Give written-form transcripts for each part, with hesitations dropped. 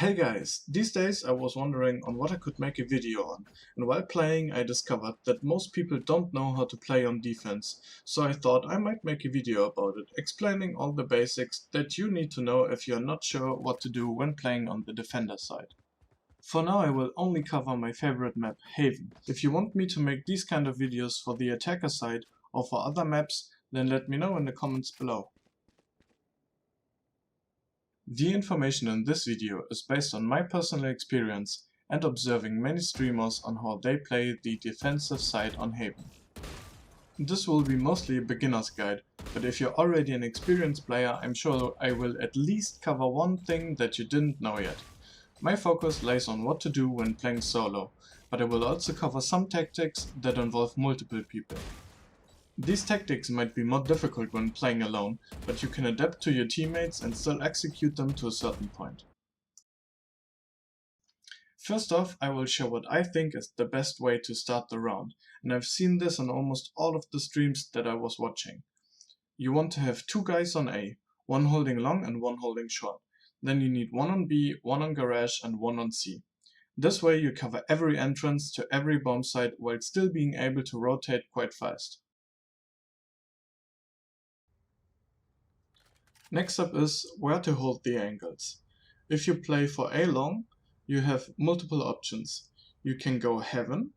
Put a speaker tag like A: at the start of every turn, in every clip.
A: Hey guys, these days I was wondering on what I could make a video on, and while playing I discovered that most people don't know how to play on defense, so I thought I might make a video about it, explaining all the basics that you need to know if you're not sure what to do when playing on the defender side. For now I will only cover my favorite map, Haven. If you want me to make these kind of videos for the attacker side or for other maps, then let me know in the comments below. The information in this video is based on my personal experience and observing many streamers on how they play the defensive side on Haven. This will be mostly a beginner's guide, but if you're already an experienced player, I'm sure I will at least cover one thing that you didn't know yet. My focus lies on what to do when playing solo, but I will also cover some tactics that involve multiple people. These tactics might be more difficult when playing alone, but you can adapt to your teammates and still execute them to a certain point. First off, I will show what I think is the best way to start the round, and I've seen this on almost all of the streams that I was watching. You want to have two guys on A, one holding long and one holding short. Then you need one on B, one on garage and one on C. This way you cover every entrance to every bomb site while still being able to rotate quite fast. Next up is where to hold the angles. If you play for A long, you have multiple options. You can go Heaven,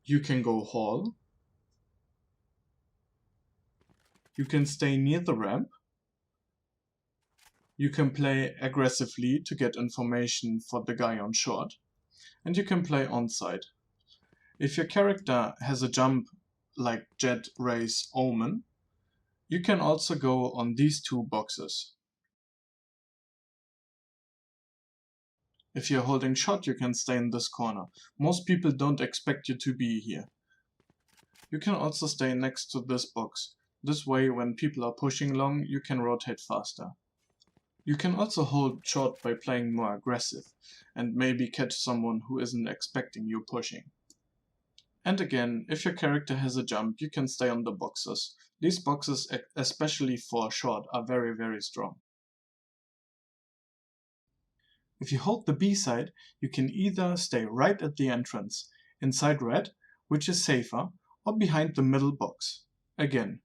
A: you can go Hall, you can stay near the ramp, you can play aggressively to get information for the guy on short, and you can play onside. If your character has a jump like Jet, Race, Omen, you can also go on these two boxes. If you're holding short, you can stay in this corner. Most people don't expect you to be here. You can also stay next to this box. This way, when people are pushing long, you can rotate faster. You can also hold short by playing more aggressive, and maybe catch someone who isn't expecting you pushing. And again, if your character has a jump, you can stay on the boxes. These boxes, especially for short, are very strong. If you hold the B side, you can either stay right at the entrance, inside red, which is safer, or behind the middle box. Again,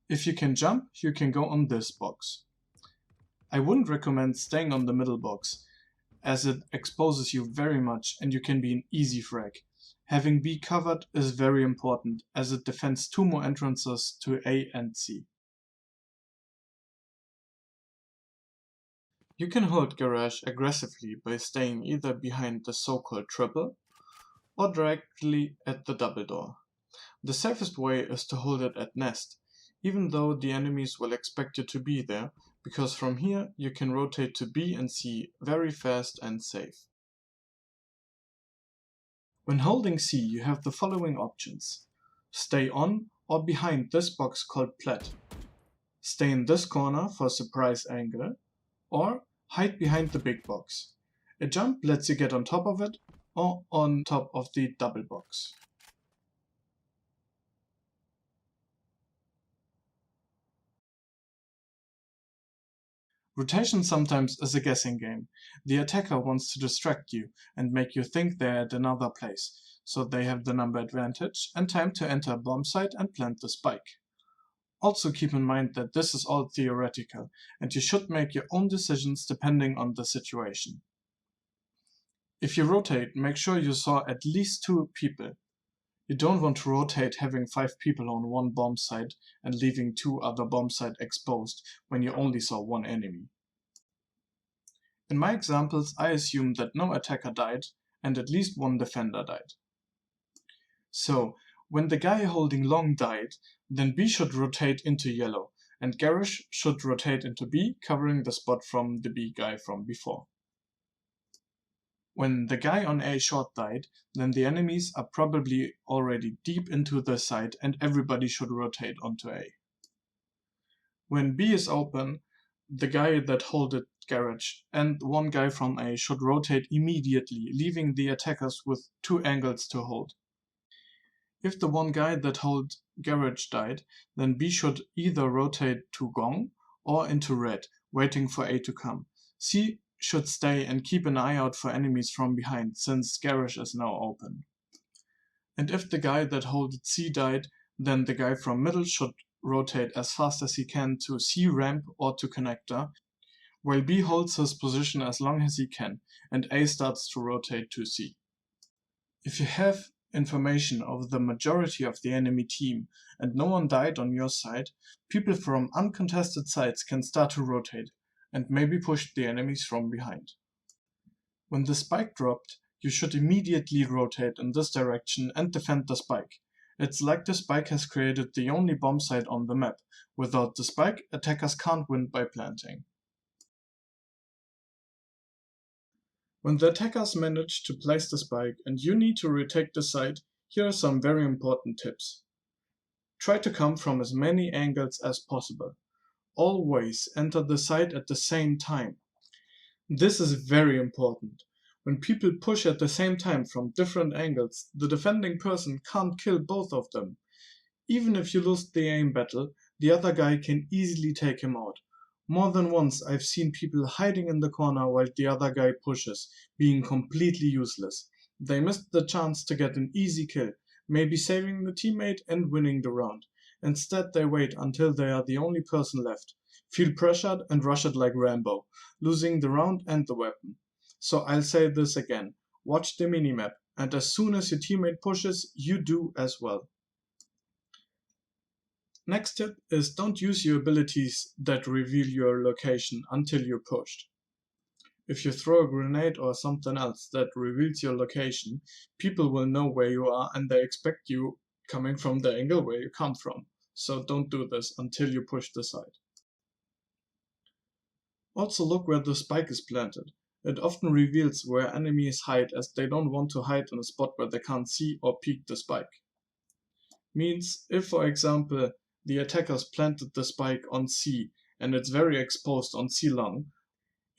A: if you can jump, you can go on this box. I wouldn't recommend staying on the middle box, as it exposes you very much and you can be an easy frag. Having B covered is very important, as it defends two more entrances to A and C. You can hold garage aggressively by staying either behind the so-called triple or directly at the double door. The safest way is to hold it at nest, even though the enemies will expect you to be there, because from here you can rotate to B and C very fast and safe. When holding C, you have the following options. Stay on or behind this box called plat. Stay in this corner for a surprise angle, or hide behind the big box. A jump lets you get on top of it or on top of the double box. Rotation sometimes is a guessing game. The attacker wants to distract you and make you think they're at another place, so they have the number advantage and time to enter a bomb site and plant the spike. Also keep in mind that this is all theoretical, and you should make your own decisions depending on the situation. If you rotate, make sure you saw at least two people. You don't want to rotate having 5 people on one bomb site and leaving 2 other bomb sites exposed when you only saw one enemy. In my examples, I assume that no attacker died and at least one defender died. So, when the guy holding long died, then B should rotate into yellow, and garage should rotate into B, covering the spot from the B guy from before. When the guy on A short died, then the enemies are probably already deep into the site and everybody should rotate onto A. When B is open, the guy that holded garage and one guy from A should rotate immediately, leaving the attackers with 2 angles to hold. If the one guy that held garage died, then B should either rotate to gong or into red, waiting for A to come. C should stay and keep an eye out for enemies from behind, since Garage is now open. And if the guy that holded C died, then the guy from middle should rotate as fast as he can to C ramp or to connector, while B holds his position as long as he can, and A starts to rotate to C. If you have information of the majority of the enemy team and no one died on your side, people from uncontested sides can start to rotate and maybe push the enemies from behind. When the spike dropped, you should immediately rotate in this direction and defend the spike. It's like the spike has created the only bomb site on the map. Without the spike, attackers can't win by planting. When the attackers manage to place the spike and you need to retake the site, here are some very important tips. Try to come from as many angles as possible. Always enter the site at the same time. This is very important. When people push at the same time from different angles, the defending person can't kill both of them. Even if you lose the aim battle, the other guy can easily take him out. More than once I've seen people hiding in the corner while the other guy pushes, being completely useless. They missed the chance to get an easy kill, maybe saving the teammate and winning the round. Instead they wait until they are the only person left, feel pressured and rush it like Rambo, losing the round and the weapon. So I'll say this again, watch the minimap, and as soon as your teammate pushes, you do as well. Next tip is don't use your abilities that reveal your location until you're pushed. If you throw a grenade or something else that reveals your location, people will know where you are and they expect you coming from the angle where you come from. So don't do this until you push the side. Also look where the spike is planted. It often reveals where enemies hide, as they don't want to hide in a spot where they can't see or peek the spike. Means if, for example, the attackers planted the spike on C and it's very exposed on C long,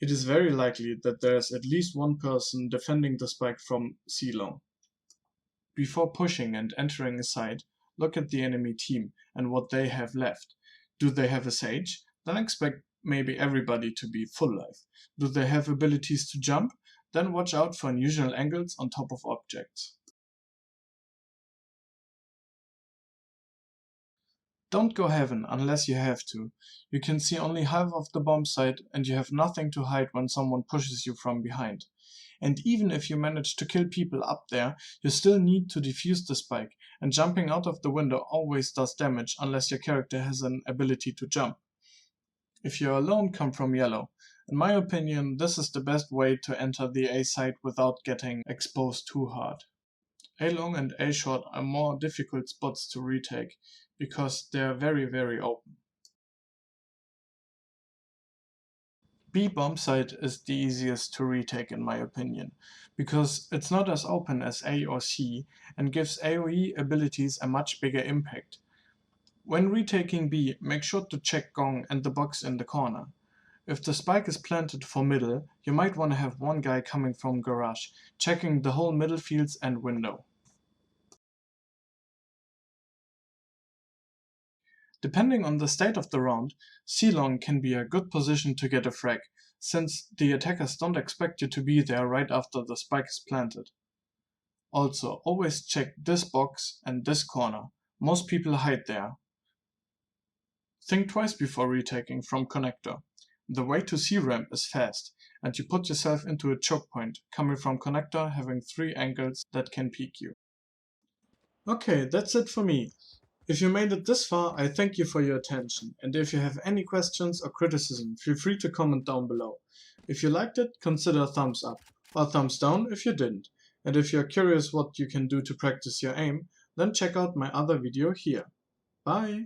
A: it is very likely that there's at least one person defending the spike from C long. Before pushing and entering a site, look at the enemy team and what they have left. Do they have a Sage? Then expect maybe everybody to be full life. Do they have abilities to jump? Then watch out for unusual angles on top of objects. Don't go Heaven unless you have to. You can see only half of the bomb site and you have nothing to hide when someone pushes you from behind. And even if you manage to kill people up there, you still need to defuse the spike, and jumping out of the window always does damage unless your character has an ability to jump. If you're alone, come from yellow. In my opinion, this is the best way to enter the A side without getting exposed too hard. A long and A short are more difficult spots to retake because they are very open. B bomb site is the easiest to retake in my opinion, because it's not as open as A or C and gives AoE abilities a much bigger impact. When retaking B, make sure to check Gong and the box in the corner. If the spike is planted for middle, you might want to have one guy coming from garage, checking the whole middle fields and window. Depending on the state of the round, C-long can be a good position to get a frag, since the attackers don't expect you to be there right after the spike is planted. Also, always check this box and this corner. Most people hide there. Think twice before retaking from connector. The way to C-ramp is fast, and you put yourself into a choke point, coming from connector having 3 angles that can peek you. Okay, that's it for me. If you made it this far, I thank you for your attention, and if you have any questions or criticism, feel free to comment down below. If you liked it, consider a thumbs up, or thumbs down if you didn't. And if you're curious what you can do to practice your aim, then check out my other video here. Bye!